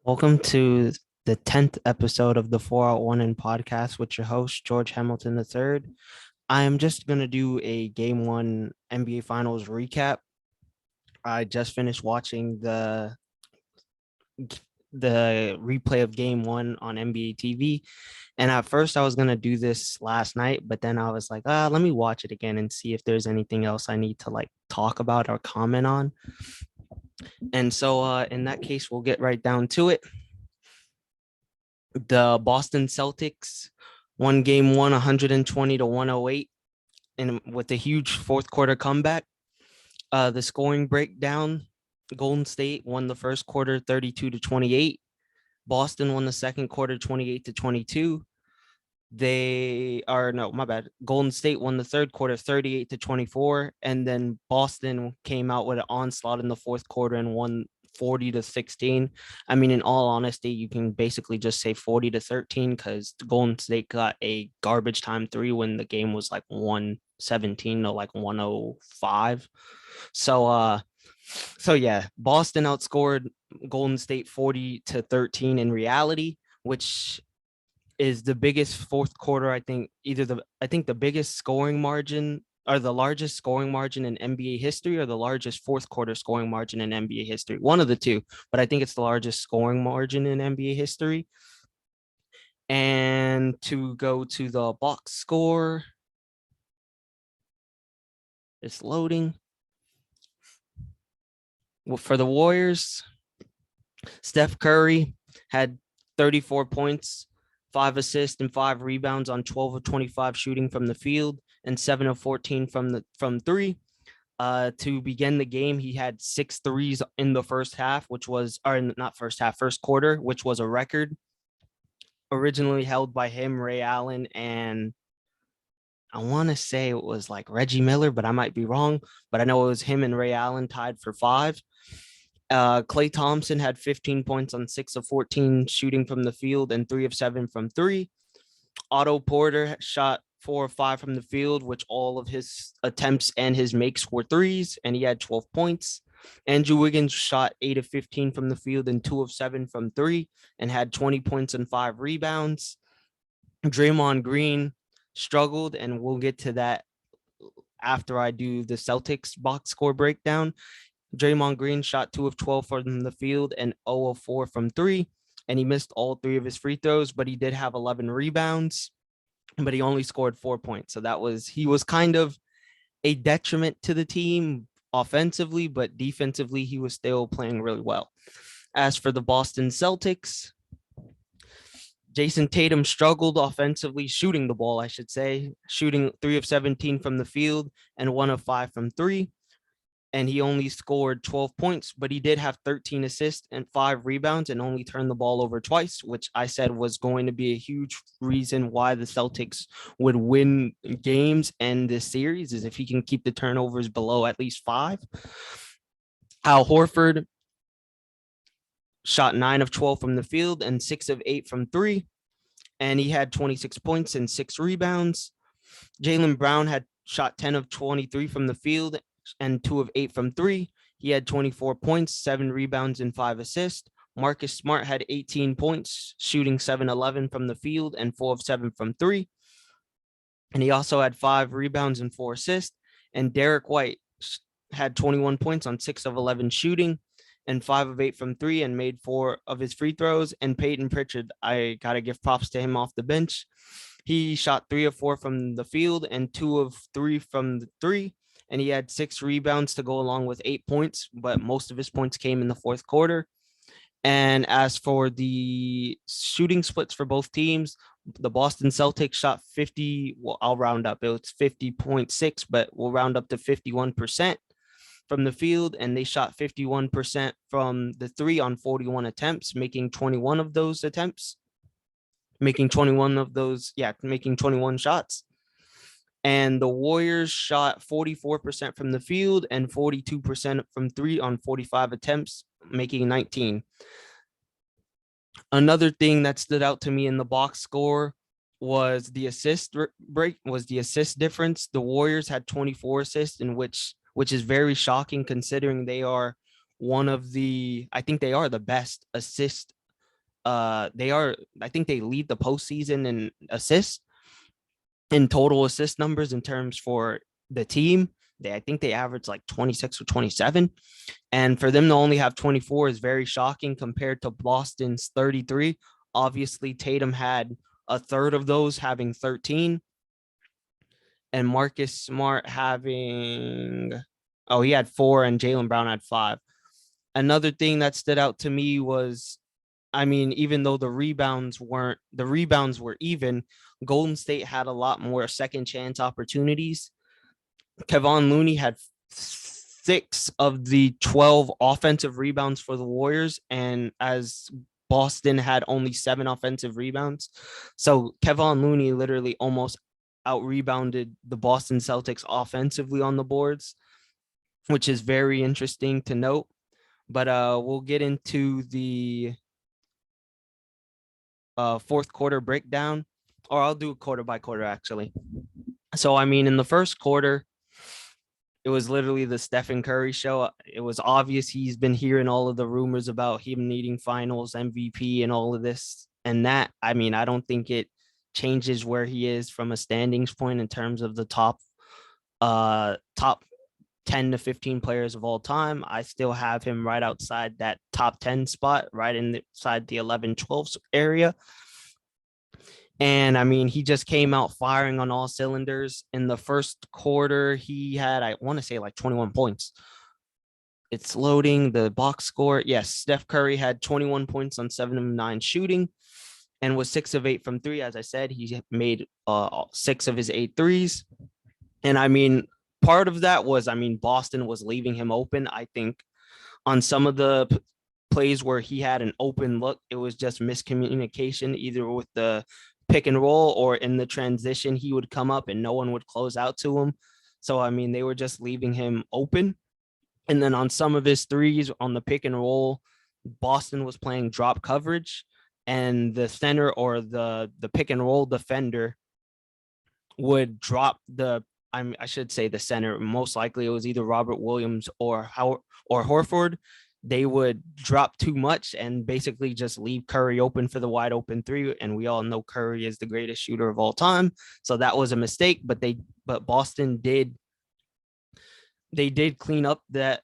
Welcome to the 10th episode of the 4 Out 1 in podcast with your host, George Hamilton III. I am just going to do a game one NBA Finals recap. I just finished watching the replay of game one on NBA TV. And at first, I was going to do this last night, but then I was like, let me watch it again and see if there's anything else I need to talk about or comment on. And so, in that case, we'll get right down to it. The Boston Celtics won game one 120 to 108 and with a huge fourth quarter comeback. The scoring breakdown, Golden State won the first quarter 32 to 28. Boston won the second quarter 28 to 22. My bad. Golden State won the third quarter 38 to 24. And then Boston came out with an onslaught in the fourth quarter and won 40 to 16. I mean, in all honesty, you can basically just say 40 to 13 because Golden State got a garbage time three when the game was like 117 to like 105. So yeah, Boston outscored Golden State 40 to 13 in reality, which is the biggest fourth quarter. I think the biggest scoring margin or the largest scoring margin in NBA history or the largest fourth quarter scoring margin in NBA history. One of the two, but I think it's the largest scoring margin in NBA history. And to go to the box score, it's loading. Well, for the Warriors, Steph Curry had 34 points, 5 assists, and 5 rebounds on 12 of 25 shooting from the field and 7 of 14 from three. To begin the game, he had 6 threes in the first half, first quarter, which was a record originally held by him, Ray Allen, and I want to say it was like Reggie Miller, but I might be wrong. But I know it was him and Ray Allen tied for 5. Klay Thompson had 15 points on 6 of 14 shooting from the field and 3 of 7 from three. Otto Porter shot 4 of 5 from the field, which all of his attempts and his makes were threes, and he had 12 points. Andrew Wiggins shot 8 of 15 from the field and 2 of 7 from three, and had 20 points and 5 rebounds. Draymond Green struggled, and we'll get to that after I do the Celtics box score breakdown. Draymond Green shot 2 of 12 from the field and 0 of 4 from three, and he missed all 3 of his free throws, but he did have 11 rebounds, but he only scored 4 points. So he was kind of a detriment to the team offensively, but defensively, he was still playing really well. As for the Boston Celtics, Jason Tatum struggled offensively, shooting the ball, I should say, shooting 3 of 17 from the field and 1 of 5 from three. And he only scored 12 points, but he did have 13 assists and 5 rebounds and only turned the ball over twice, which I said was going to be a huge reason why the Celtics would win games and this series is if he can keep the turnovers below at least 5. Al Horford shot 9 of 12 from the field and 6 of 8 from three, and he had 26 points and 6 rebounds. Jaylen Brown had shot 10 of 23 from the field and 2 of 8 from three. He had 24 points, 7 rebounds, and 5 assists. Marcus Smart had 18 points, shooting 7-11 from the field and 4 of 7 from three. And he also had 5 rebounds and 4 assists. And Derek White had 21 points on 6 of 11 shooting and 5 of 8 from three and made 4 of his free throws. And Peyton Pritchard, I got to give props to him off the bench. He shot 3 of 4 from the field and 2 of 3 from the three, and he had 6 rebounds to go along with 8 points, but most of his points came in the fourth quarter. And as for the shooting splits for both teams, the Boston Celtics shot 50. Well, I'll round up. It was 50.6, but we'll round up to 51% from the field. And they shot 51% from the three on 41 attempts, making 21 of those attempts, making 21 shots. And the Warriors shot 44% from the field and 42% from three on 45 attempts, making 19. Another thing that stood out to me in the box score was the assist difference. The Warriors had 24 assists, in which is very shocking considering they are I think they are the best assist I think they lead the postseason in assists, in total assist numbers in terms for the team. I think they average like 26 or 27. And for them to only have 24 is very shocking compared to Boston's 33. Obviously, Tatum had a third of those, having 13, and Marcus Smart having, oh, he had 4, and Jaylen Brown had 5. Another thing that stood out to me was, I mean, even though the rebounds were even, Golden State had a lot more second chance opportunities. Kevon Looney had 6 of the 12 offensive rebounds for the Warriors, and as Boston had only 7 offensive rebounds. So Kevon Looney literally almost out rebounded the Boston Celtics offensively on the boards, which is very interesting to note. But we'll get into the fourth quarter breakdown, or I'll do quarter by quarter actually. So I mean, in the first quarter, it was literally the Stephen Curry show. It was obvious he's been hearing all of the rumors about him needing finals MVP and all of this and that. I mean, I don't think it changes where he is from a standings point in terms of the top 10 to 15 players of all time. I still have him right outside that top 10 spot, right inside the 11-12 area. And I mean, he just came out firing on all cylinders. In the first quarter, he had, I want to say, like 21 points. It's loading the box score. Yes, Steph Curry had 21 points on 7 of 9 shooting and was 6 of 8 from 3. As I said, he made 6 of his 8 threes. And I mean, part of that was, I mean, Boston was leaving him open. I think on some of the plays where he had an open look, it was just miscommunication, either with the pick and roll or in the transition, he would come up and no one would close out to him. So, I mean, they were just leaving him open. And then on some of his threes on the pick and roll, Boston was playing drop coverage, and the center or the pick and roll defender would drop I should say the center. Most likely it was either Robert Williams or Horford. They would drop too much and basically just leave Curry open for the wide open 3. And we all know Curry is the greatest shooter of all time. So that was a mistake, but Boston did clean up that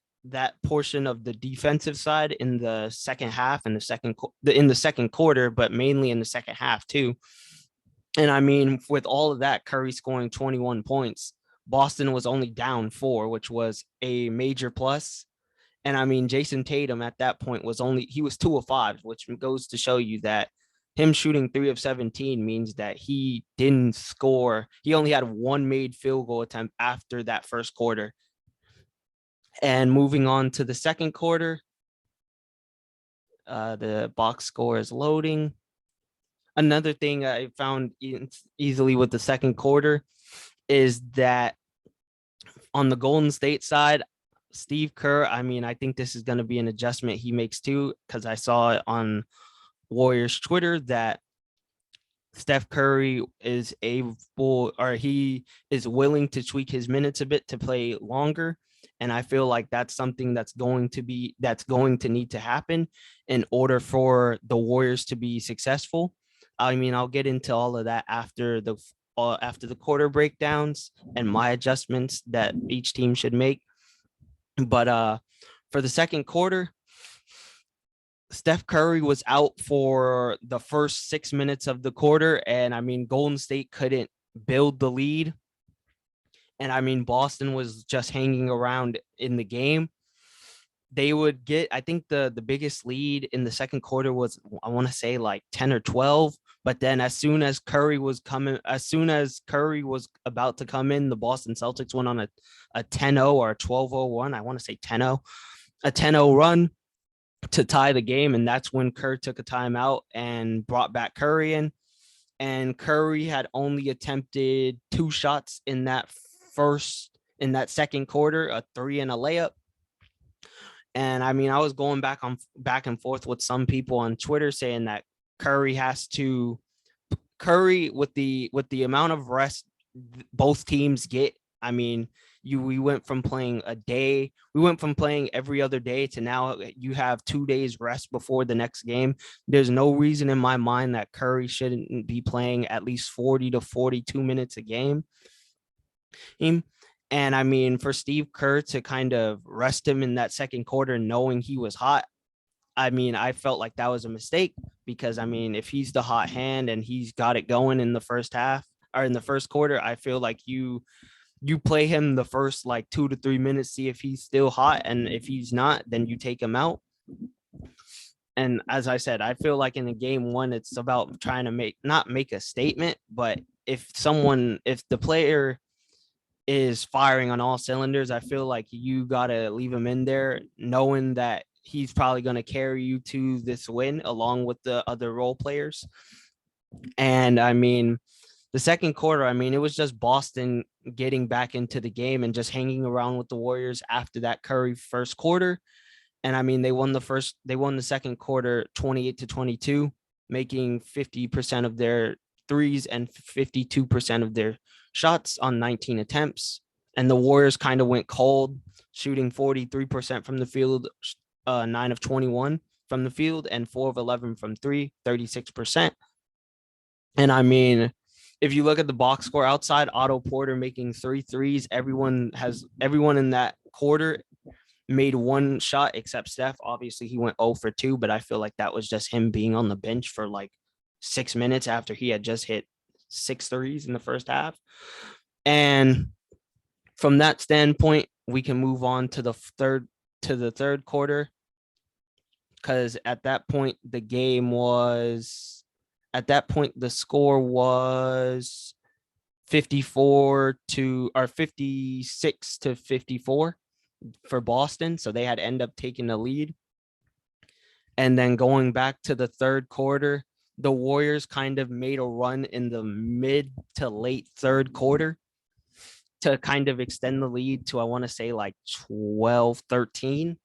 portion of the defensive side in the second half and in the second quarter, but mainly in the second half too. And I mean, with all of that, Curry scoring 21 points, Boston was only down 4, which was a major plus. And I mean, Jason Tatum at that point was 2 of 5, which goes to show you that him shooting 3 of 17 means that he didn't score. He only had 1 made field goal attempt after that first quarter. And moving on to the second quarter, the box score is loading. Another thing I found easily with the second quarter is that on the Golden State side, Steve Kerr, I mean, I think this is going to be an adjustment he makes too, because I saw it on Warriors Twitter that Steph Curry is he is willing to tweak his minutes a bit to play longer. And I feel like that's something that's going to need to happen in order for the Warriors to be successful. I mean, I'll get into all of that after the quarter breakdowns and my adjustments that each team should make. But for the second quarter, Steph Curry was out for the first 6 minutes of the quarter. And I mean, Golden State couldn't build the lead. And I mean, Boston was just hanging around in the game. They would get, I think the biggest lead in the second quarter was, I want to say like 10 or 12. But then as soon as Curry was about to come in, the Boston Celtics went on a 10-0 or a 12-0 run. I want to say 10-0, a 10-0 run to tie the game. And that's when Kerr took a timeout and brought back Curry in. And Curry had only attempted 2 shots in that second quarter, a 3 and a layup. And I mean, I was going back and forth with some people on Twitter saying that Curry with the amount of rest both teams get, I mean, We went from playing we went from playing every other day to now you have 2 days rest before the next game. There's no reason in my mind that Curry shouldn't be playing at least 40 to 42 minutes a game. And I mean, for Steve Kerr to kind of rest him in that second quarter, knowing he was hot, I mean, I felt like that was a mistake because, I mean, if he's the hot hand and he's got it going in the first half or in the first quarter, I feel like you play him the first like 2 to 3 minutes, see if he's still hot. And if he's not, then you take him out. And as I said, I feel like in the game one, it's about trying to not make a statement, but if the player is firing on all cylinders, I feel like you got to leave him in there knowing that he's probably going to carry you to this win along with the other role players. And I mean, the second quarter, I mean, it was just Boston getting back into the game and just hanging around with the Warriors after that Curry first quarter. And I mean, they won the second quarter 28-22, making 50% of their threes and 52% of their shots on 19 attempts. And the Warriors kind of went cold, shooting 43% from the field, 9 of 21 from the field, and 4 of 11 from three, 36%. And I mean, if you look at the box score outside Otto Porter making 3 threes, everyone in that quarter made one shot except Steph. Obviously, he went 0 for 2, but I feel like that was just him being on the bench for like 6 minutes after he had just hit 6 threes in the first half. And from that standpoint, we can move on to the third quarter, because at that point the score was 56-54 for Boston. So they had end up taking the lead. And then going back to the third quarter, the Warriors kind of made a run in the mid to late third quarter to kind of extend the lead to, I want to say, like 12-13.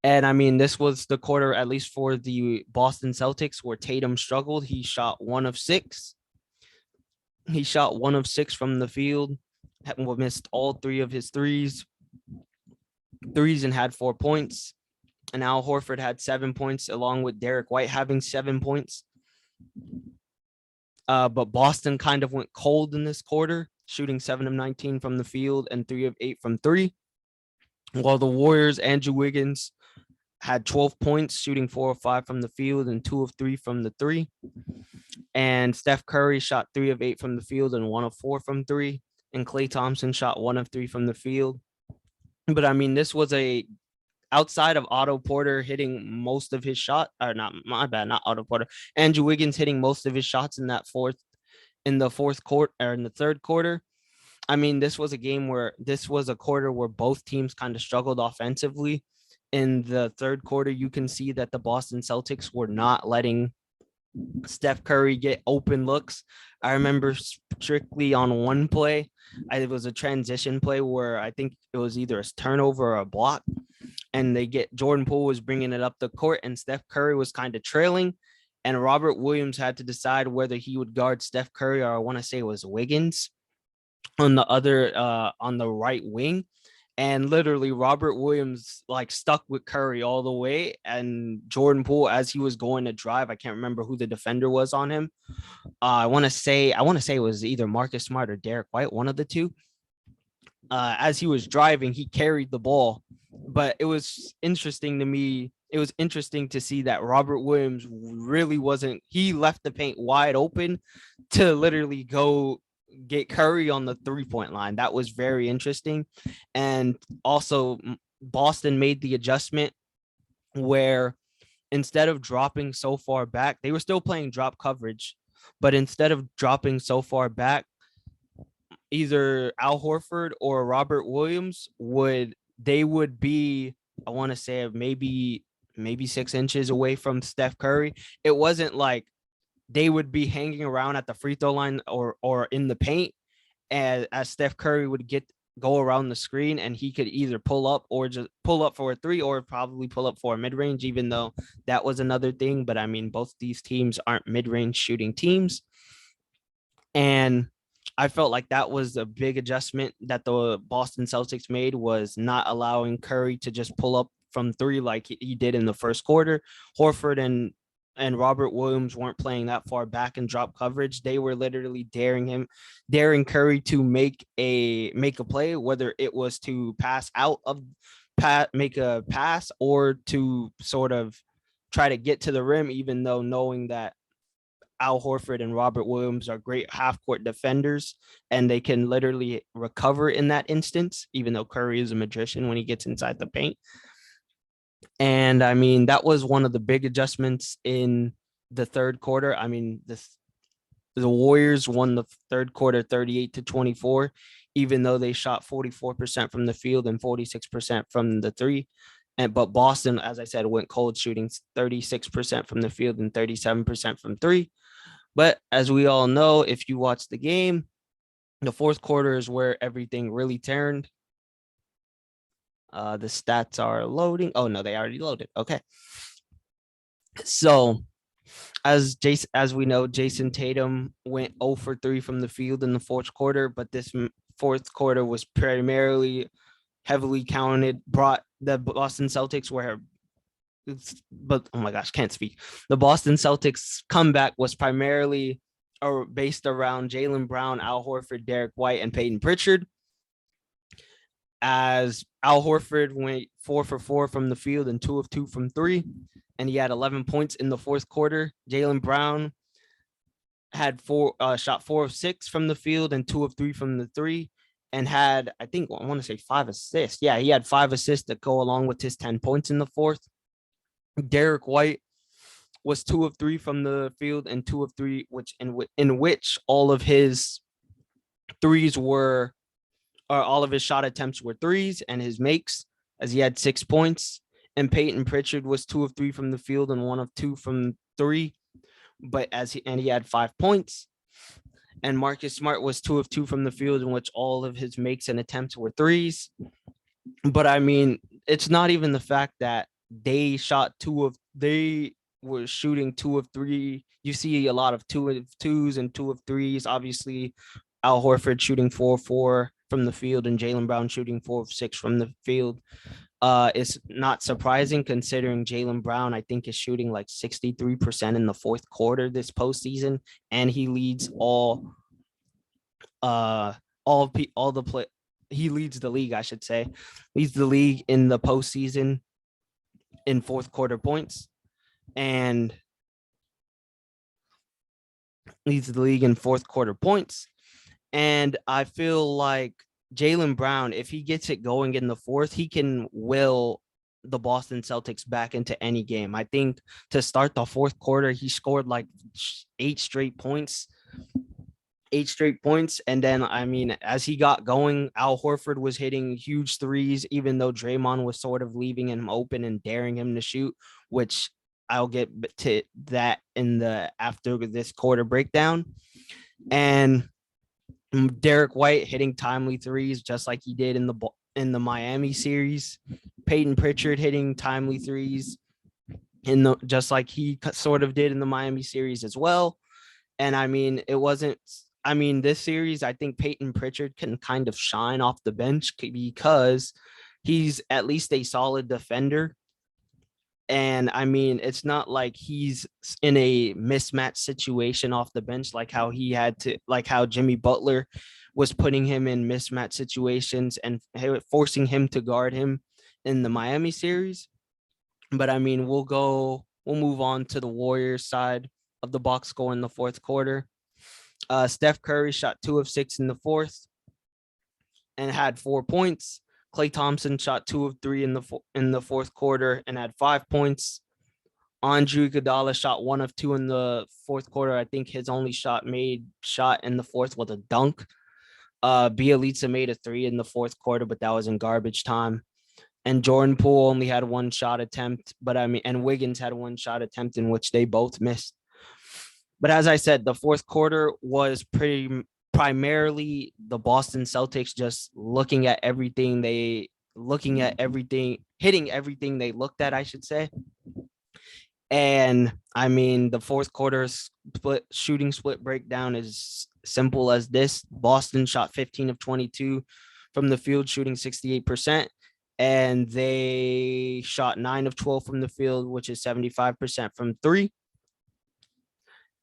And I mean, this was the quarter, at least for the Boston Celtics, where Tatum struggled. He shot 1 of 6. He shot 1 of 6 from the field, missed all 3 of his threes and had 4 points. And Al Horford had 7 points, along with Derek White having 7 points. But Boston kind of went cold in this quarter, shooting 7 of 19 from the field and 3 of 8 from three. While the Warriors, Andrew Wiggins had 12 points, shooting 4 of 5 from the field and 2 of 3 from the three. And Steph Curry shot 3 of 8 from the field and 1 of 4 from three. And Klay Thompson shot 1 of 3 from the field. But I mean, this was outside of Otto Porter hitting most of his shot, or not Otto Porter, Andrew Wiggins hitting most of his shots in the third quarter. I mean, this was a quarter where both teams kind of struggled offensively. In the third quarter, you can see that the Boston Celtics were not letting Steph Curry get open looks. I remember strictly on one play, it was a transition play where I think it was either a turnover or a block, and Jordan Poole was bringing it up the court, and Steph Curry was kind of trailing, and Robert Williams had to decide whether he would guard Steph Curry, or I want to say it was Wiggins on the right wing. And literally Robert Williams like stuck with Curry all the way, and Jordan Poole, as he was going to drive, I can't remember who the defender was on him. I want to say it was either Marcus Smart or Derek White, one of the two. As he was driving, he carried the ball, but it was interesting to me. It was interesting to see that Robert Williams really he left the paint wide open to literally go get Curry on the 3-point line. That was very interesting. And also Boston made the adjustment where instead of dropping so far back, they were still playing drop coverage, but instead of dropping so far back, either Al Horford or Robert Williams would be, I want to say, maybe 6 inches away from Steph Curry. It wasn't like they would be hanging around at the free throw line or in the paint, as Steph Curry would go around the screen, and he could either pull up or just pull up for a 3, or probably pull up for a mid-range, even though that was another thing. But I mean, both these teams aren't mid-range shooting teams. And I felt like that was a big adjustment that the Boston Celtics made, was not allowing Curry to just pull up from three like he did in the first quarter. Horford and Robert Williams weren't playing that far back in drop coverage. They were literally daring Curry to make a play, whether it was to pass out of make a pass or to sort of try to get to the rim, even though knowing that Al Horford and Robert Williams are great half court defenders and they can literally recover in that instance, even though Curry is a magician when he gets inside the paint. And I mean, that was one of the big adjustments in the third quarter. I mean, the Warriors won the third quarter 38-24, even though they shot 44% from the field and 46% from the three. But Boston, as I said, went cold, shooting 36% from the field and 37% from three. But as we all know, if you watch the game, the fourth quarter is where everything really turned. The stats are loading. Oh no, they already loaded. Okay. So as we know, Jason Tatum went 0 for 3 from the field in the fourth quarter, but this fourth quarter was primarily heavily brought the Boston Celtics but oh my gosh, can't speak. The Boston Celtics comeback was primarily based around Jaylen Brown, Al Horford, Derek White, and Peyton Pritchard. As Al Horford went 4 for 4 from the field and 2 of 2 from three, and he had 11 points in the fourth quarter. Jaylen Brown had shot 4 of 6 from the field and 2 of 3 from the three, and had, I want to say 5 assists. Yeah, he had 5 assists that go along with his 10 points in the fourth. Derek White was 2 of 3 from the field and 2 of 3, in which all of his threes were, or all of his shot attempts were threes, and his makes, as he had 6 points. And Peyton Pritchard was 2 of 3 from the field and 1 of 2 from three, but he had 5 points. And Marcus Smart was 2 of 2 from the field, in which all of his makes and attempts were threes. But I mean, it's not even the fact that they were shooting 2 of 3. You see a lot of 2 of 2s and 2 of 3s. Obviously, Al Horford shooting 4 of 4 from the field and Jaylen Brown shooting 4 of 6 from the field. It's not surprising considering Jaylen Brown, I think, is shooting like 63% in the fourth quarter this postseason, and he leads he leads the league, I should say, leads the league in the postseason in fourth quarter points, and leads the league in fourth quarter points. And I feel like Jaylen Brown, if he gets it going in the fourth, he can will the Boston Celtics back into any game. I think to start the fourth quarter, he scored like 8 straight points. And then, I mean, as he got going, Al Horford was hitting huge threes, even though Draymond was sort of leaving him open and daring him to shoot, which I'll get to that after this quarter breakdown. And Derek White hitting timely threes, just like he did in the Miami series. Peyton Pritchard hitting timely threes just like he sort of did in the Miami series as well. And I mean, this series, I think Peyton Pritchard can kind of shine off the bench because he's at least a solid defender. And I mean, it's not like he's in a mismatch situation off the bench, like how Jimmy Butler was putting him in mismatch situations and forcing him to guard him in the Miami series. But I mean, we'll move on to the Warriors side of the box score in the fourth quarter. Steph Curry shot 2 of 6 in the fourth and had 4 points. Klay Thompson shot 2 of 3 in the fourth quarter and had 5 points. Andre Iguodala shot 1 of 2 in the fourth quarter. I think his only shot in the fourth was a dunk. Bjelica made a 3 in the fourth quarter, but that was in garbage time. And Jordan Poole only had 1 shot attempt, and Wiggins had 1 shot attempt in which they both missed. But as I said, the fourth quarter was primarily the Boston Celtics just hitting everything they looked at, I should say. And I mean, the fourth quarter shooting split breakdown is simple as this. Boston shot 15 of 22 from the field, shooting 68%. And they shot 9 of 12 from the field, which is 75% from three.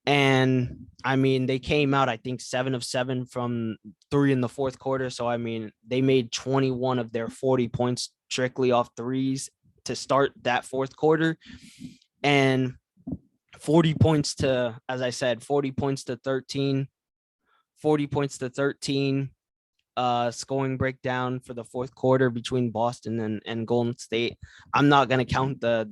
And I mean, they came out, I think, 7 of 7 from three in the fourth quarter. So, I mean, they made 21 of their 40 points strictly off threes to start that fourth quarter. And 40 points to, as I said, 40 points to 13, 40 points to 13 scoring breakdown for the fourth quarter between Boston and Golden State. I'm not gonna count the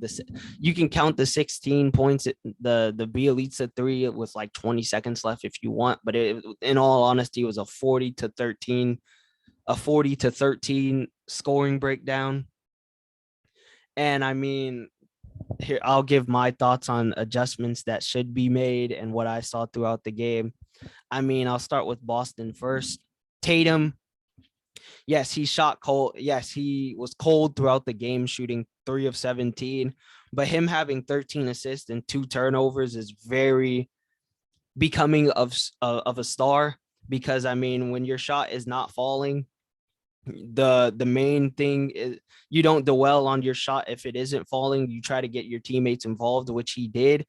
you can count the 16 points the Bjelica three with like 20 seconds left if you want, but in all honesty, it was a 40 to 13 scoring breakdown. And I mean, here I'll give my thoughts on adjustments that should be made and what I saw throughout the game. I mean, I'll start with Boston first. Tatum, yes, he shot cold. Yes, he was cold throughout the game, shooting 3 of 17. But him having 13 assists and 2 turnovers is very becoming of a star, because I mean, when your shot is not falling, the main thing is you don't dwell on your shot. If it isn't falling, you try to get your teammates involved, which he did.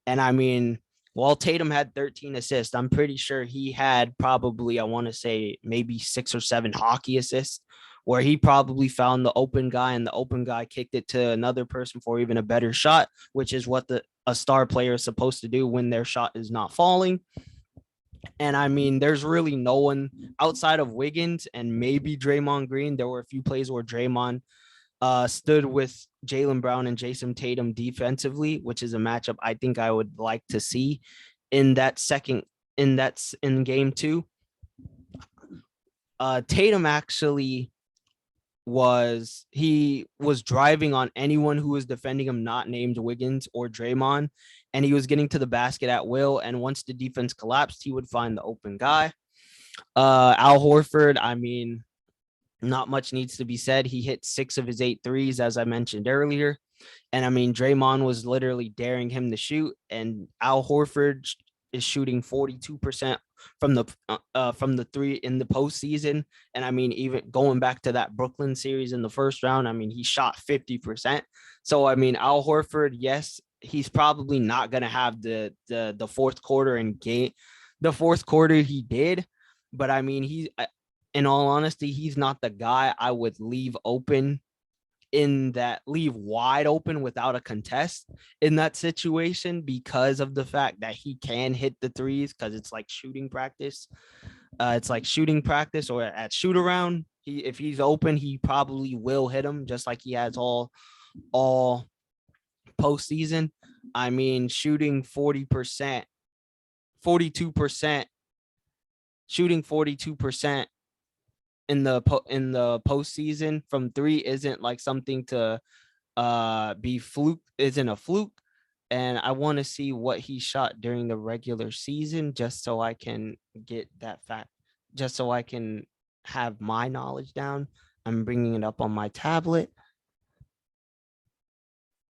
And I mean, while Tatum had 13 assists, I'm pretty sure he had probably, I want to say, maybe 6 or 7 hockey assists, where he probably found the open guy and the open guy kicked it to another person for even a better shot, which is what a star player is supposed to do when their shot is not falling. And I mean, there's really no one outside of Wiggins and maybe Draymond Green. There were a few plays where Draymond stood with Jaylen Brown and Jason Tatum defensively, which is a matchup I think I would like to see in that second in game two. Tatum actually was driving on anyone who was defending him, not named Wiggins or Draymond, and he was getting to the basket at will. And once the defense collapsed, he would find the open guy. Al Horford, I mean, not much needs to be said. He hit 6 of his 8 threes, as I mentioned earlier. And I mean, Draymond was literally daring him to shoot, and Al Horford is shooting 42% from the three in the postseason. And I mean, even going back to that Brooklyn series in the first round, I mean, he shot 50%. So I mean, Al Horford, yes, he's probably not gonna have the fourth quarter and game. The fourth quarter he did, but I mean, in all honesty, he's not the guy I would leave wide open without a contest in that situation, because of the fact that he can hit the threes, because it's like shooting practice. Or at shoot around. If he's open, he probably will hit him, just like he has all postseason. I mean, shooting 40%, 42%, shooting 42% in the postseason from three isn't like something to be fluke, isn't a fluke. And I want to see what he shot during the regular season, just so I can get that fact, just so I can have my knowledge down. I'm bringing it up on my tablet.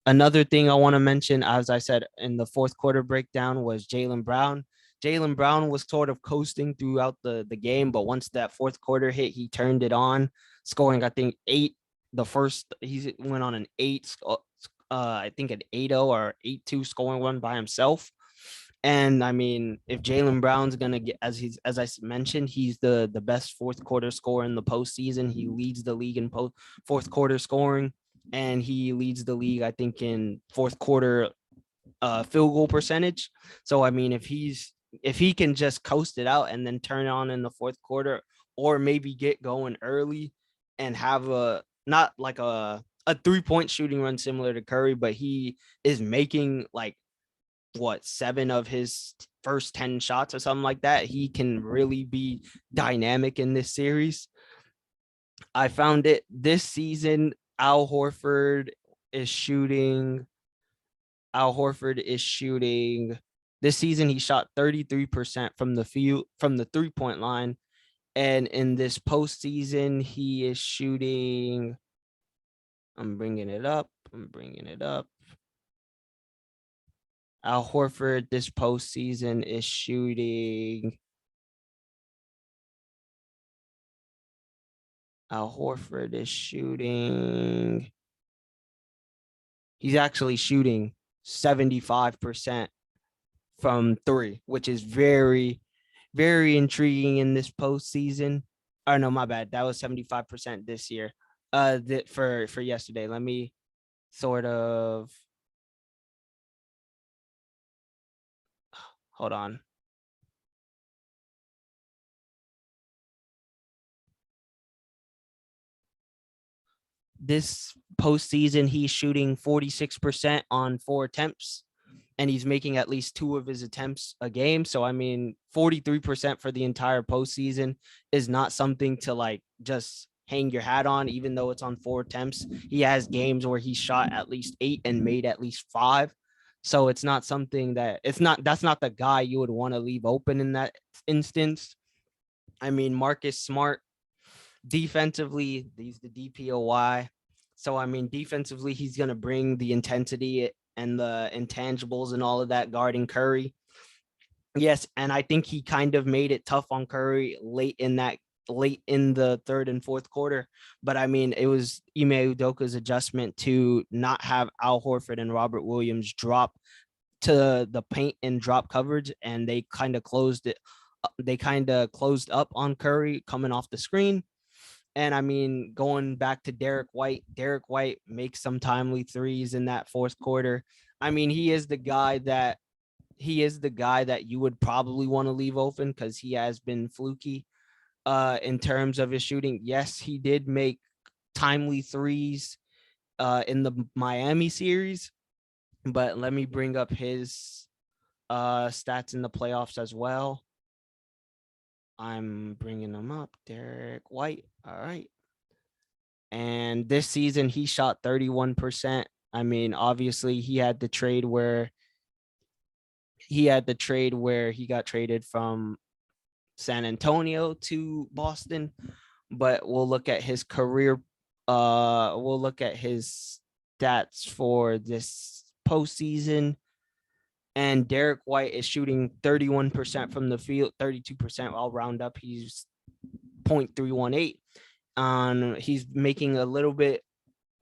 Another thing I want to mention, as I said in the fourth quarter breakdown, was Jaylen Brown. Jaylen Brown was sort of coasting throughout the game, but once that fourth quarter hit, he turned it on, scoring, I think, 8. He went on an 8, I think an 8-0 or 8-2 scoring run by himself. And I mean, if Jaylen Brown's gonna get, as I mentioned, he's the best fourth quarter scorer in the postseason. He leads the league in fourth quarter scoring, and he leads the league, I think, in fourth quarter field goal percentage. So I mean, if he can just coast it out and then turn on in the fourth quarter, or maybe get going early and have not like a 3-point shooting run similar to Curry, but he is making like 7 of his first 10 shots or something like that, he can really be dynamic in this series. I found it this season. Al Horford is shooting this season. He shot 33% from the field, from the 3-point line. And in this postseason, he is shooting, I'm bringing it up. Al Horford this postseason is shooting Al Horford is shooting. He's actually shooting 75% from three, which is very, very intriguing in this postseason. Oh no, my bad. That was 75% this year. That for yesterday. Let me sort of hold on. This postseason, he's shooting 46% on 4 attempts, and he's making at least 2 of his attempts a game. So, I mean, 43% for the entire postseason is not something to like just hang your hat on, even though it's on 4 attempts. He has games where he shot at least 8 and made at least 5. So it's not something that's not the guy you would want to leave open in that instance. I mean, Marcus Smart defensively, he's the DPOY. So, I mean, defensively, he's going to bring the intensity and the intangibles and all of that guarding Curry. Yes, and I think he kind of made it tough on Curry late in the third and fourth quarter. But I mean, it was Ime Udoka's adjustment to not have Al Horford and Robert Williams drop to the paint and drop coverage, and they kind of closed it. They kind of closed up on Curry coming off the screen. And I mean, going back to Derek White makes some timely threes in that fourth quarter. I mean, he is the guy that you would probably want to leave open because he has been fluky in terms of his shooting. Yes, he did make timely threes in the Miami series, but let me bring up his stats in the playoffs as well. I'm bringing them up. Derek White. All right. And this season, he shot 31%. I mean, obviously, he got traded from San Antonio to Boston. But we'll look at his career. We'll look at his stats for this postseason. And Derek White is shooting 31% from the field, 32%. I'll round up. He's 0.318. He's making a little bit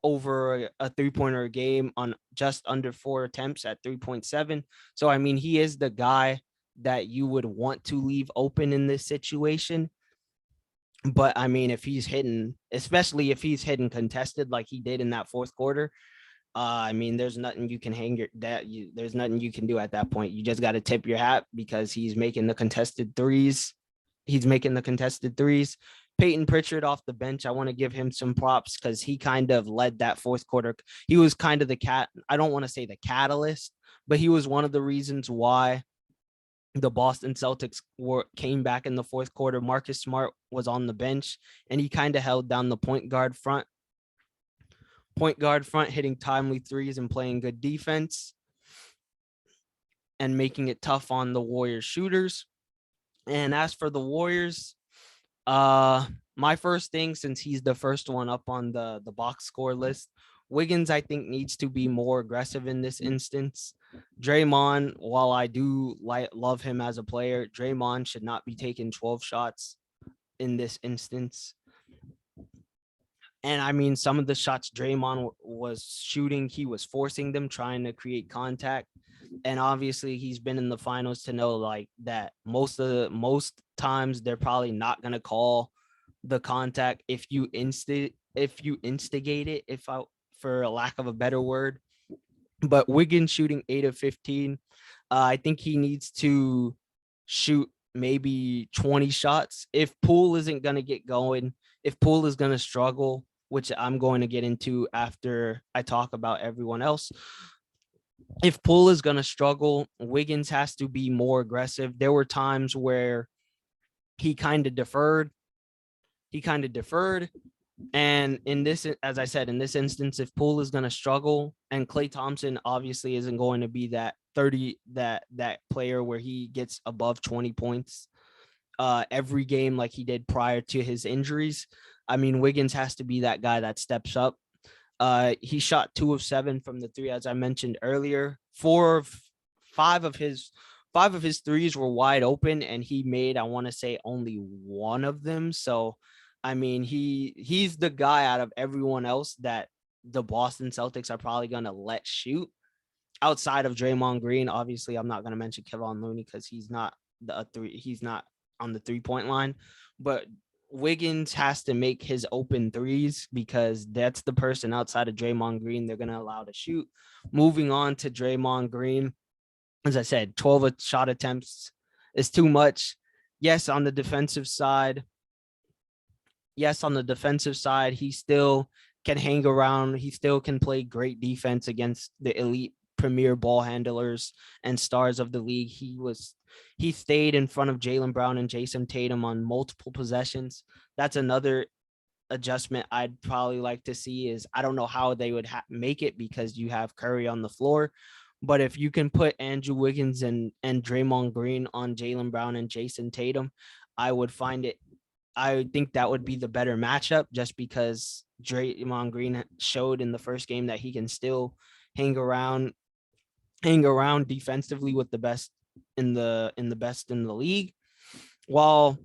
over a 3-pointer a game on just under 4 attempts at 3.7. So, I mean, he is the guy that you would want to leave open in this situation. But I mean, if he's hitting, especially if he's hitting contested like he did in that fourth quarter, I mean, there's nothing you can there's nothing you can do at that point. You just got to tip your hat because he's making the contested threes. Peyton Pritchard off the bench, I want to give him some props because he kind of led that fourth quarter. He was kind of I don't want to say the catalyst, but he was one of the reasons why the Boston Celtics came back in the fourth quarter. Marcus Smart was on the bench, and he kind of held down the point guard front, hitting timely threes and playing good defense and making it tough on the Warriors shooters. And as for the Warriors, my first thing, since he's the first one up on the box score list, Wiggins, I think, needs to be more aggressive in this instance. Draymond, while I do love him as a player, Draymond should not be taking 12 shots in this instance. And I mean, some of the shots Draymond was shooting, he was forcing them, trying to create contact. And obviously, he's been in the finals to know like that most times they're probably not gonna call the contact if you instigate it, for a lack of a better word. But Wiggins shooting 8 of 15. I think he needs to shoot maybe 20 shots. If Poole isn't going to get going, if Poole is going to struggle, which I'm going to get into after I talk about everyone else. If Poole is going to struggle, Wiggins has to be more aggressive. There were times where he kind of deferred. And in this, as I said, in this instance, if Poole is going to struggle and Klay Thompson obviously isn't going to be that player where he gets above 20 points every game like he did prior to his injuries. I mean, Wiggins has to be that guy that steps up. He shot 2 of 7 from the three, as I mentioned earlier. Five of his threes were wide open, and he made, I want to say, only one of them. So I mean, he's the guy out of everyone else that the Boston Celtics are probably gonna let shoot outside of Draymond Green. Obviously, I'm not gonna mention Kevon Looney because he's not he's not on the 3-point line, but Wiggins has to make his open threes because that's the person outside of Draymond Green they're gonna allow to shoot. Moving on to Draymond Green, as I said, 12 shot attempts is too much. Yes, on the defensive side, he still can hang around. He still can play great defense against the elite premier ball handlers and stars of the league. He stayed in front of Jaylen Brown and Jason Tatum on multiple possessions. That's another adjustment I'd probably like to see. Is I don't know how they would make it because you have Curry on the floor. But if you can put Andrew Wiggins and Draymond Green on Jaylen Brown and Jason Tatum, I would find it. I think that would be the better matchup just because Draymond Green showed in the first game that he can still hang around defensively with the best in the league. While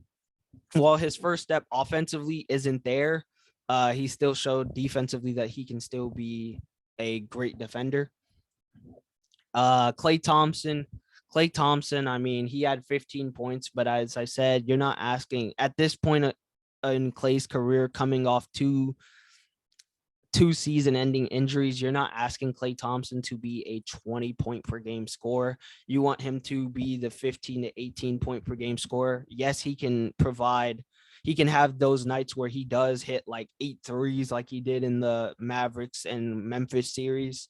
his first step offensively isn't there, he still showed defensively that he can still be a great defender. Klay Thompson, I mean, he had 15 points, but as I said, you're not asking at this point in Klay's career, coming off two season-ending injuries, you're not asking Klay Thompson to be a 20-point per game scorer. You want him to be the 15 to 18-point per game scorer. Yes, he can have those nights where he does hit like 8 threes like he did in the Mavericks and Memphis series.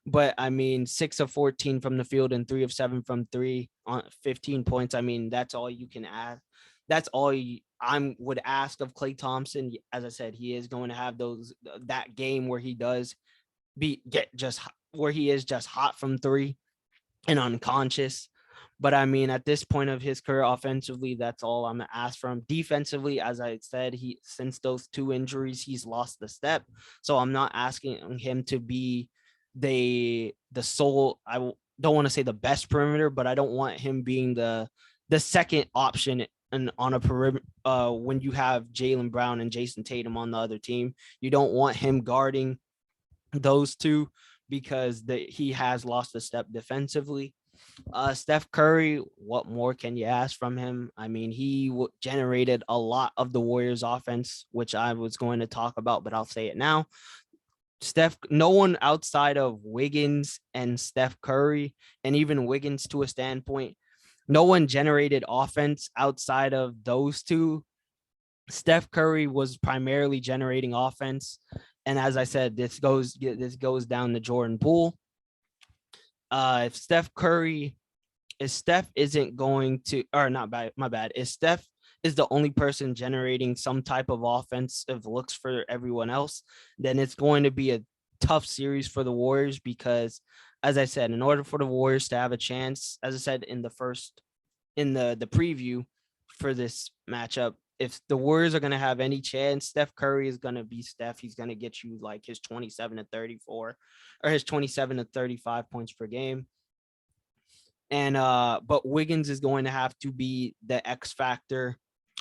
But I mean, 6 of 14 from the field and 3 of 7 from three on 15 points. I mean, that's all you can ask. That's all I would ask of Klay Thompson. As I said, he is going to have that game where he does where he is just hot from three and unconscious. But I mean, at this point of his career offensively, that's all I'm gonna ask from. Defensively, as I said, since those 2 injuries, he's lost the step. So I'm not asking him to be the sole. I don't want to say the best perimeter, but I don't want him being the second option and on a perimeter when you have Jaylen Brown and Jason Tatum on the other team. You don't want him guarding those two because he has lost a step defensively. Steph Curry, what more can you ask from him? I mean, he generated a lot of the Warriors offense, which I was going to talk about, but I'll say it now. No one outside of Wiggins and Steph Curry, and even Wiggins to a standpoint, no one generated offense outside of those two. Steph Curry was primarily generating offense. And as I said, this goes down to Jordan Poole. If Steph isn't going to, or not bad, my bad. If Steph is the only person generating some type of offensive looks for everyone else, then it's going to be a tough series for the Warriors because, as I said, in order for the Warriors to have a chance, as I said in the preview for this matchup, if the Warriors are going to have any chance, Steph Curry is going to be Steph. He's going to get you like his 27 to 34 or his 27 to 35 points per game. And but Wiggins is going to have to be the X factor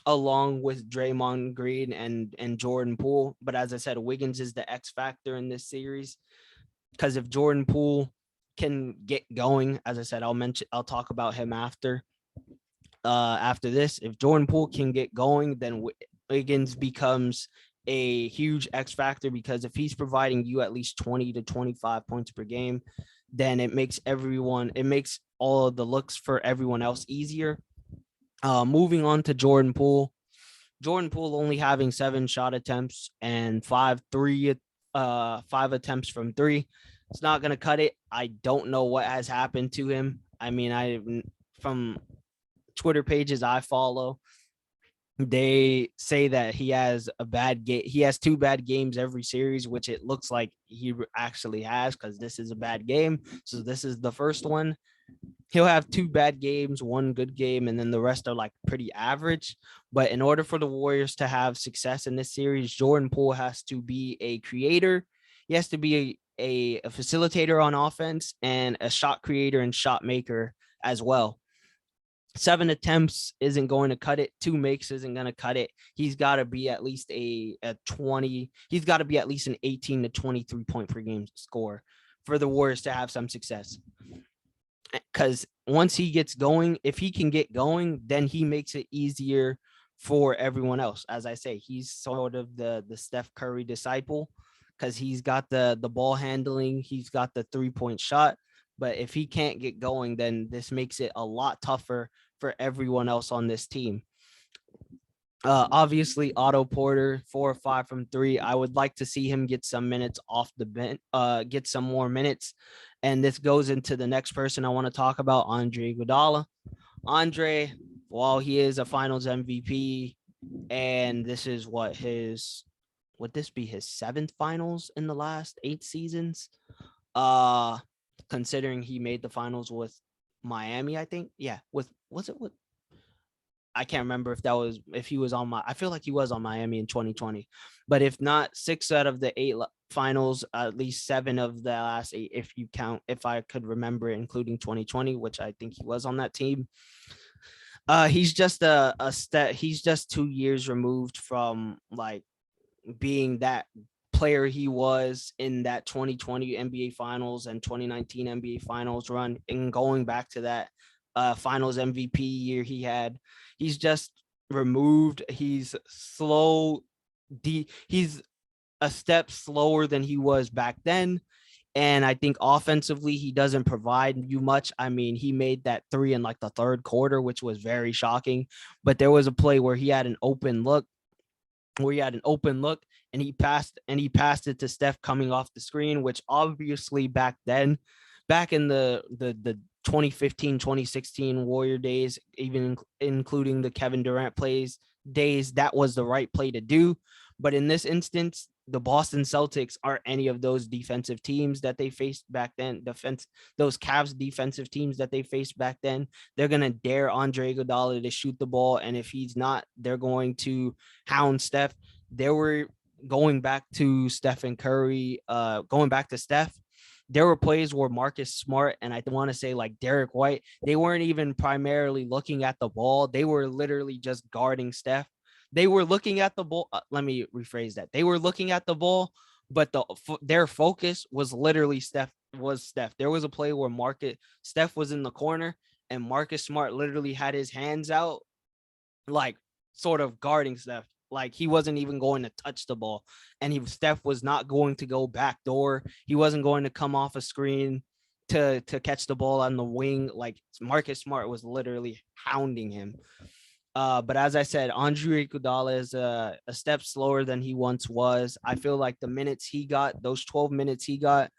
along with Draymond Green and Jordan Poole. But as I said, Wiggins is the X factor in this series because if Jordan Poole can get going, as I said, I'll talk about him after this. If Jordan Poole can get going, then Wiggins becomes a huge X factor because if he's providing you at least 20 to 25 points per game, then it makes all of the looks for everyone else easier. Moving on to Jordan Poole. Jordan Poole only having 7 shot attempts and 5 attempts from 3. It's not going to cut it. I don't know what has happened to him. I mean, from Twitter pages I follow, they say that he has a bad game. He has 2 bad games every series, which it looks like he actually has because this is a bad game. So this is the first one. He'll have 2 bad games, 1 good game, and then the rest are like pretty average. But in order for the Warriors to have success in this series, Jordan Poole has to be a creator. He has to be a facilitator on offense and a shot creator and shot maker as well. 7 attempts isn't going to cut it. 2 makes isn't going to cut it. He's got to be at least a 20. He's got to be at least an 18 to 23 point per game score for the Warriors to have some success. Because once he gets going, if he can get going, then he makes it easier for everyone else. As I say, he's sort of the Steph Curry disciple because he's got the ball handling, he's got the 3-point shot. But if he can't get going, then this makes it a lot tougher for everyone else on this team. Obviously, Otto Porter, 4 or 5 from 3. I would like to see him get some minutes off the bench, get some more minutes. And this goes into the next person I want to talk about, Andre Iguodala. Andre, while he is a Finals MVP, and this is would this be his 7th Finals in the last 8 seasons? Considering he made the Finals with Miami, I think. Yeah, was it with I can't remember if he was on I feel like he was on Miami in 2020, but if not, 6 out of the 8 finals, at least 7 of the last 8, if I could remember it, including 2020, which I think he was on that team. He's just he's just 2 years removed from like being that player he was in that 2020 NBA Finals and 2019 NBA Finals run, and going back to that Finals MVP year he had. He's just removed. He's slow. He's a step slower than he was back then. And I think offensively, he doesn't provide you much. I mean, he made that 3 in like the 3rd quarter, which was very shocking. But there was a play where he had an open look and he passed it to Steph coming off the screen, which obviously back in the 2015, 2016 Warrior days, even including the Kevin Durant days, that was the right play to do. But in this instance, the Boston Celtics aren't any of those defensive teams that they faced back then. Those Cavs defensive teams that they faced back then, they're going to dare Andre Iguodala to shoot the ball. And if he's not, they're going to hound Steph. They were going back to Stephen Curry, going back to Steph. There were plays where Marcus Smart and I want to say like Derek White, they weren't even primarily looking at the ball. They were literally just guarding Steph. They were looking at the ball. Let me rephrase that. They were looking at the ball, but their focus was literally Steph. There was a play where Steph was in the corner and Marcus Smart literally had his hands out, like sort of guarding Steph. Like he wasn't even going to touch the ball, and Steph was not going to go backdoor. He wasn't going to come off a screen to catch the ball on the wing. Like Marcus Smart was literally hounding him. But as I said, Andre Iguodala is a step slower than he once was. I feel like the minutes he got, those 12 minutes he got,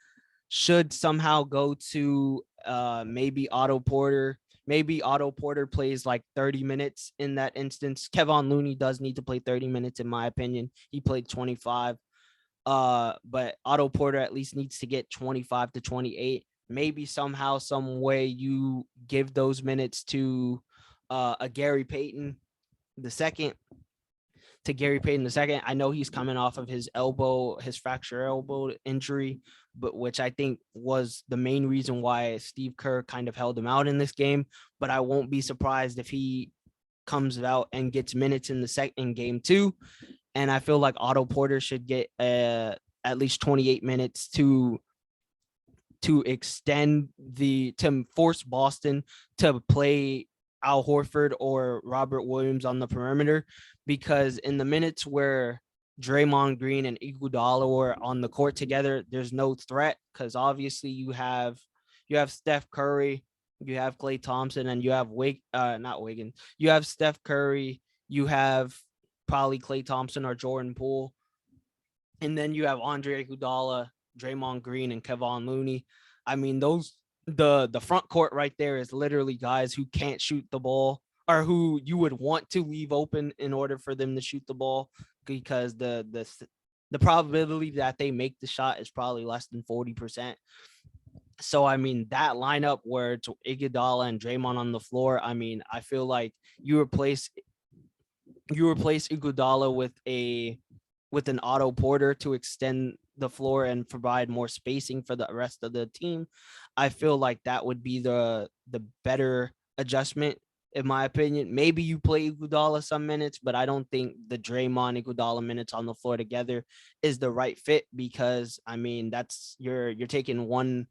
should somehow go to maybe Otto Porter. Maybe Otto Porter plays like 30 minutes in that instance. Kevon Looney does need to play 30 minutes, in my opinion. He played 25. But Otto Porter at least needs to get 25 to 28. Maybe somehow, some way you give those minutes to a Gary Payton II. I know he's coming off of his fracture elbow injury, but which I think was the main reason why Steve Kerr kind of held him out in this game. But I won't be surprised if he comes out and gets minutes in the second game too. And I feel like Otto Porter should get at least 28 minutes to force Boston to play Al Horford or Robert Williams on the perimeter, because in the minutes where Draymond Green and Iguodala were on the court together, there's no threat because obviously you have Steph Curry, you have Klay Thompson, and you have not Wiggins. You have Steph Curry, you have probably Klay Thompson or Jordan Poole, and then you have Andre Iguodala, Draymond Green, and Kevon Looney. I mean, the front court right there is literally guys who can't shoot the ball, or who you would want to leave open in order for them to shoot the ball, because the probability that they make the shot is probably less than 40%. So, I mean, that lineup where it's Iguodala and Draymond on the floor, I mean, I feel like you replace Iguodala with an Otto Porter to extend the floor and provide more spacing for the rest of the team. I feel like that would be the better adjustment in my opinion. Maybe you play Iguodala some minutes, but I don't think the Draymond Iguodala minutes on the floor together is the right fit, because I mean that's you're taking one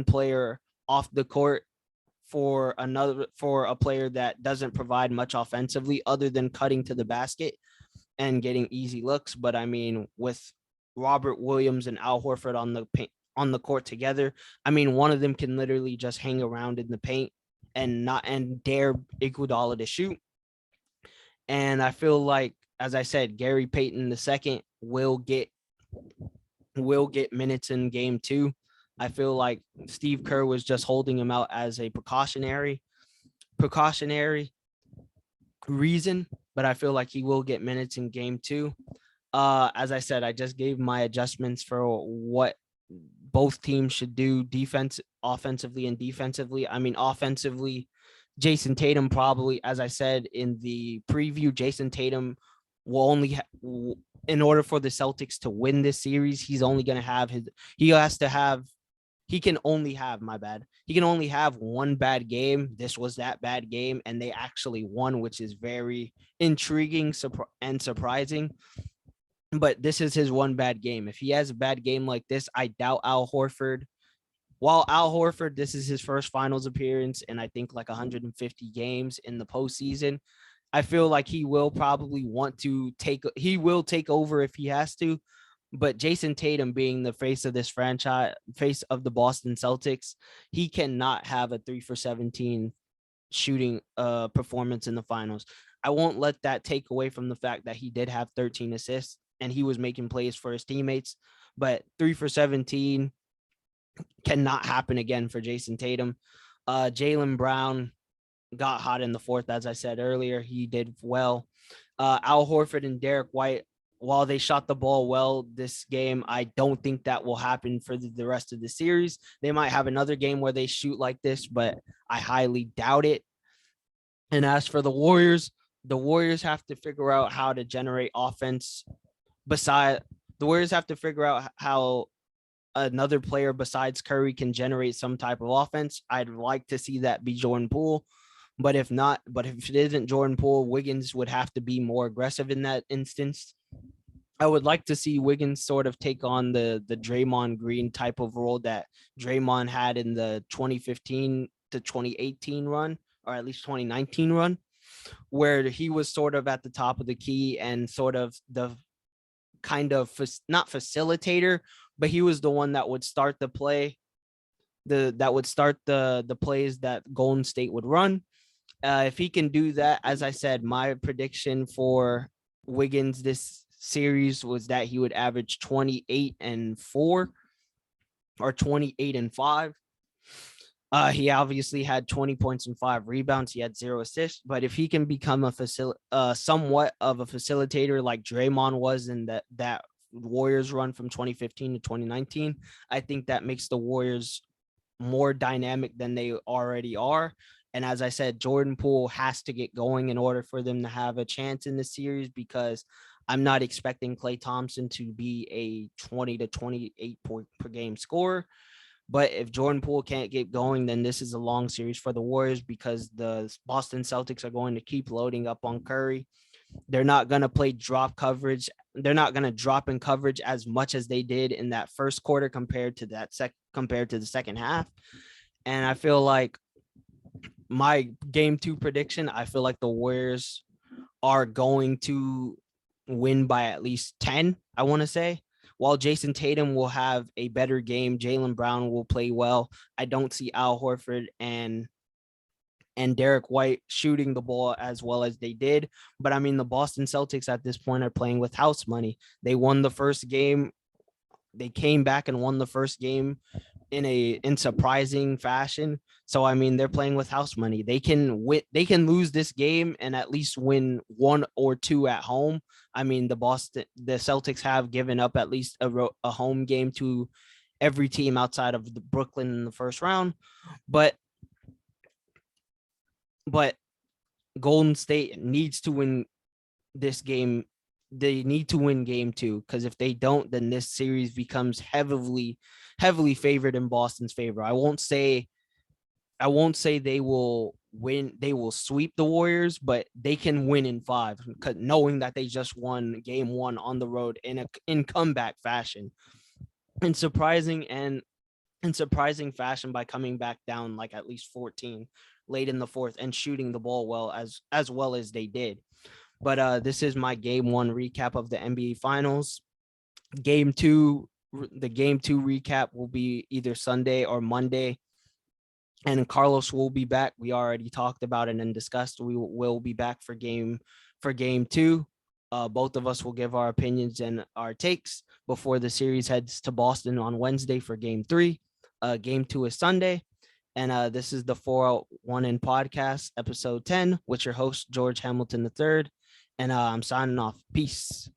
player off the court for a player that doesn't provide much offensively other than cutting to the basket and getting easy looks. But I mean, with Robert Williams and Al Horford on the court together, I mean, one of them can literally just hang around in the paint and dare Iguodala to shoot. And I feel like, as I said, Gary Payton II will get minutes in game 2. I feel like Steve Kerr was just holding him out as a precautionary reason, but I feel like he will get minutes in game 2. As I said, I just gave my adjustments for what both teams should do offensively and defensively. I mean, offensively, Jason Tatum probably, as I said in the preview, Jason Tatum will only in order for the Celtics to win this series, he's only going to have he can only have one bad game. This was that bad game, and they actually won, which is very intriguing and surprising. But this is his one bad game. If he has a bad game like this, I doubt Al Horford. While Al Horford, this is his first finals appearance and I think like 150 games in the postseason, I feel like he will probably he will take over if he has to. But Jason Tatum, being the face of this franchise, face of the Boston Celtics, he cannot have a 3 for 17 shooting performance in the finals. I won't let that take away from the fact that he did have 13 assists and he was making plays for his teammates, but 3 for 17 cannot happen again for Jason Tatum. Jaylen Brown got hot in the fourth, as I said earlier. He did well. Al Horford and Derek White, while they shot the ball well this game, I don't think that will happen for the rest of the series. They might have another game where they shoot like this, but I highly doubt it. And as for the Warriors have to figure out how to generate offense. The Warriors have to figure out how another player besides Curry can generate some type of offense. I'd like to see that be Jordan Poole. But if it isn't Jordan Poole, Wiggins would have to be more aggressive in that instance. I would like to see Wiggins sort of take on the Draymond Green type of role that Draymond had in the 2015 to 2018 run, or at least 2019 run, where he was sort of at the top of the key and sort of the kind of not facilitator, but he was the one that would start the play, the plays that Golden State would run. If he can do that, as I said, my prediction for Wiggins this series was that he would average 28-4 or 28-5. He obviously had 20 points and 5 rebounds. He had 0 assists, but if he can become somewhat of a facilitator like Draymond was in that Warriors run from 2015 to 2019, I think that makes the Warriors more dynamic than they already are. And as I said, Jordan Poole has to get going in order for them to have a chance in the series, because I'm not expecting Klay Thompson to be a 20 to 28 point per game scorer. But if Jordan Poole can't get going, then this is a long series for the Warriors, because the Boston Celtics are going to keep loading up on Curry. They're not going to play drop coverage. They're not going to drop in coverage as much as they did in that first quarter compared to the second half. And I feel like my game 2 prediction, I feel like the Warriors are going to win by at least 10, I want to say. While Jason Tatum will have a better game, Jaylen Brown will play well. I don't see Al Horford and Derek White shooting the ball as well as they did. But I mean, the Boston Celtics at this point are playing with house money. They won the first game. They came back and won the first game in surprising fashion. So I mean, they're playing with house money. They can lose this game and at least win 1 or 2 at home. I mean, the Celtics have given up at least a home game to every team outside of Brooklyn in the first round, but Golden State needs to win this game. They need to win game 2, because if they don't, then this series becomes heavily favored in Boston's favor. I won't say they will win. They will sweep the Warriors, but they can win in 5, knowing that they just won game 1 on the road in comeback fashion. In surprising fashion by coming back down like at least 14 late in the fourth and shooting the ball well as they did. But this is my game 1 recap of the NBA Finals. The game 2 recap will be either Sunday or Monday. And Carlos will be back. We already talked about it and discussed. We will be back for game 2. Both of us will give our opinions and our takes before the series heads to Boston on Wednesday for game 3. Game 2 is Sunday. And this is the 401 in podcast, episode 10, with your host, George Hamilton III. And I'm signing off. Peace.